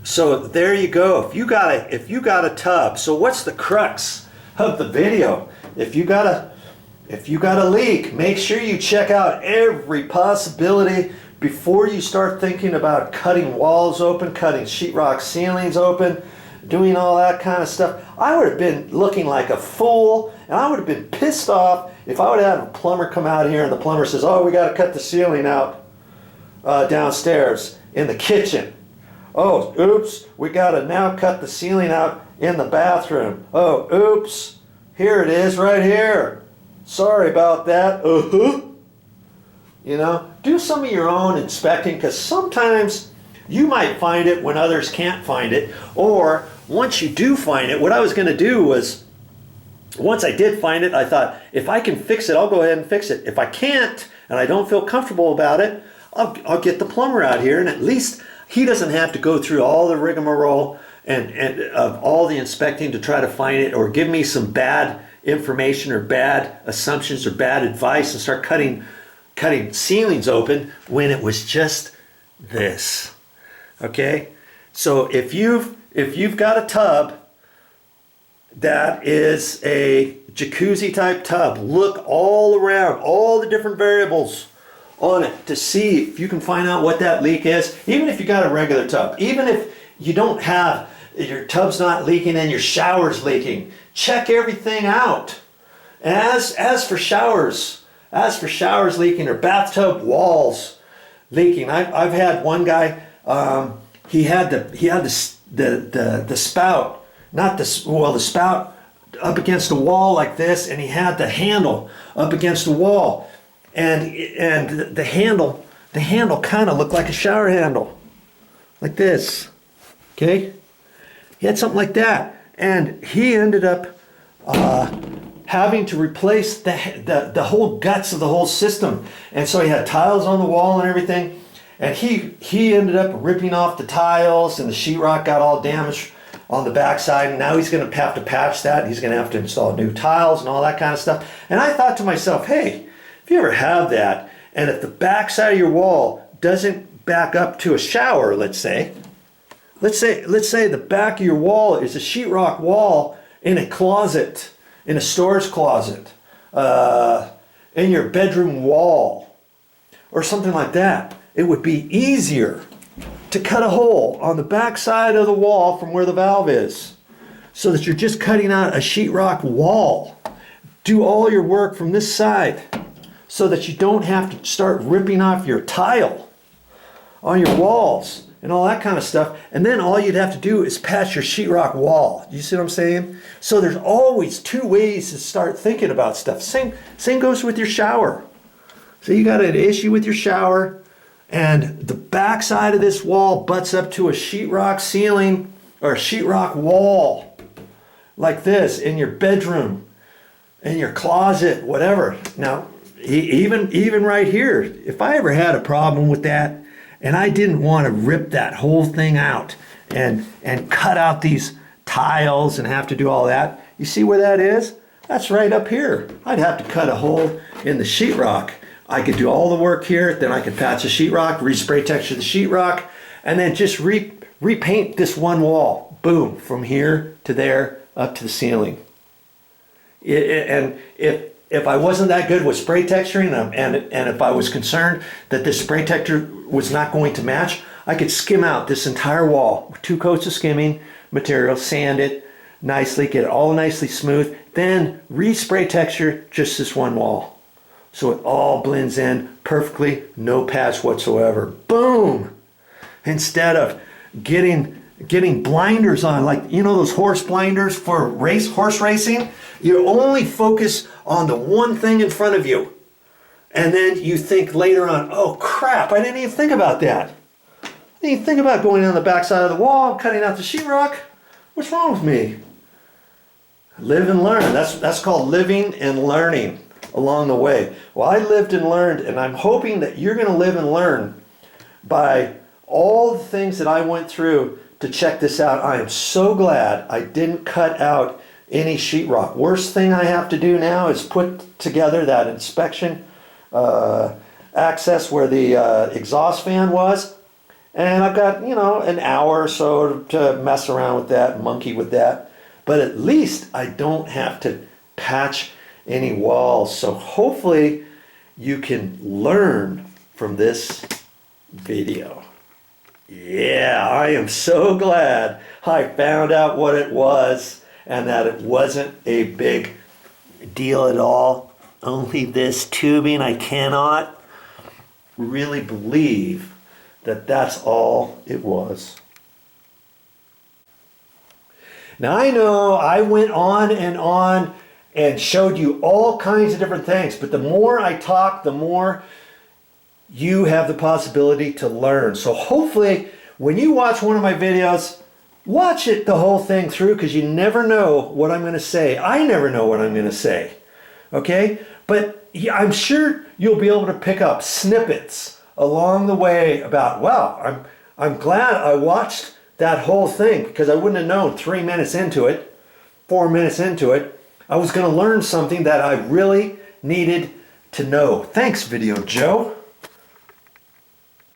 So there you go. If you got a tub, so what's the crux of the video? If you got a leak, make sure you check out every possibility before you start thinking about cutting walls open, cutting sheetrock ceilings open, doing all that kind of stuff. I would have been looking like a fool, and I would have been pissed off if I would have had a plumber come out here and the plumber says, oh, we got to cut the ceiling out downstairs in the kitchen. Oh, oops, we got to now cut the ceiling out in the bathroom. Oh, oops, here it is right here. Sorry about that. You know, do some of your own inspecting, because sometimes you might find it when others can't find it. Or once you do find it, what I was going to do was, once I did find it, I thought, if I can fix it, I'll go ahead and fix it. If I can't, and I don't feel comfortable about it, I'll get the plumber out here, and at least he doesn't have to go through all the rigmarole and of all the inspecting to try to find it, or give me some bad information or bad assumptions or bad advice and start cutting ceilings open when it was just this. Okay, so if you've got a tub that is a jacuzzi type tub, look all around, all the different variables on it to see if you can find out what that leak is. Even if you got a regular tub, even if you don't have, your tub's not leaking and your shower's leaking, check everything out. As for showers leaking, or bathtub walls leaking, I've had one guy, he had the spout, the spout up against the wall like this, and he had the handle up against the wall, and the handle kind of looked like a shower handle, like this. Okay, he had something like that, and he ended up having to replace the whole guts of the whole system. And so he had tiles on the wall and everything, and he ended up ripping off the tiles, and the sheetrock got all damaged on the backside, and now he's going to have to patch that. He's going to have to install new tiles and all that kind of stuff. And I thought to myself, hey, if you ever have that, and if the backside of your wall doesn't back up to a shower, let's say the back of your wall is a sheetrock wall in a closet, in a storage closet, in your bedroom wall, or something like that, it would be easier to cut a hole on the back side of the wall from where the valve is, so that you're just cutting out a sheetrock wall. Do all your work from this side, so that you don't have to start ripping off your tile on your walls and all that kind of stuff. And then all you'd have to do is patch your sheetrock wall. You see what I'm saying? So there's always two ways to start thinking about stuff. Same goes with your shower. So you got an issue with your shower, and the back side of this wall butts up to a sheetrock ceiling or a sheetrock wall like this in your bedroom, in your closet, whatever. Now, even right here, if I ever had a problem with that and I didn't want to rip that whole thing out and cut out these tiles and have to do all that, you see where that is? That's right up here. I'd have to cut a hole in the sheetrock. I could do all the work here, then I could patch the sheetrock, respray texture the sheetrock, and then just repaint this one wall. Boom, from here to there, up to the ceiling. And if I wasn't that good with spray texturing, and if I was concerned that this spray texture was not going to match, I could skim out this entire wall with 2 coats of skimming material, sand it nicely, get it all nicely smooth, then respray texture just this one wall. So it all blends in perfectly, no patch whatsoever. Boom! Instead of getting blinders on, like, you know, those horse blinders for horse racing, you only focus on the one thing in front of you. And then you think later on, oh crap, I didn't even think about that. I didn't even think about going on the back side of the wall, cutting out the sheetrock. What's wrong with me? Live and learn. That's called living and learning along the way. Well, I lived and learned, and I'm hoping that you're going to live and learn by all the things that I went through to check this out. I am so glad I didn't cut out any sheetrock. Worst thing I have to do now is put together that inspection access where the exhaust fan was, And I've got, you know, an hour or so to mess around with that, monkey with that. But at least I don't have to patch any walls. So hopefully you can learn from this video. Yeah, I am so glad I found out what it was and that it wasn't a big deal at all. Only this tubing. I cannot really believe that that's all it was. Now I know I went on and showed you all kinds of different things, but the more I talk, the more you have the possibility to learn. So hopefully when you watch one of my videos, watch it the whole thing through, because you never know what I'm going to say. I never know what I'm going to say. Okay? But I'm sure you'll be able to pick up snippets along the way about, wow, I'm glad I watched that whole thing, because I wouldn't have known 3 minutes into it, 4 minutes into it, I was going to learn something that I really needed to know. Thanks, Video Joe.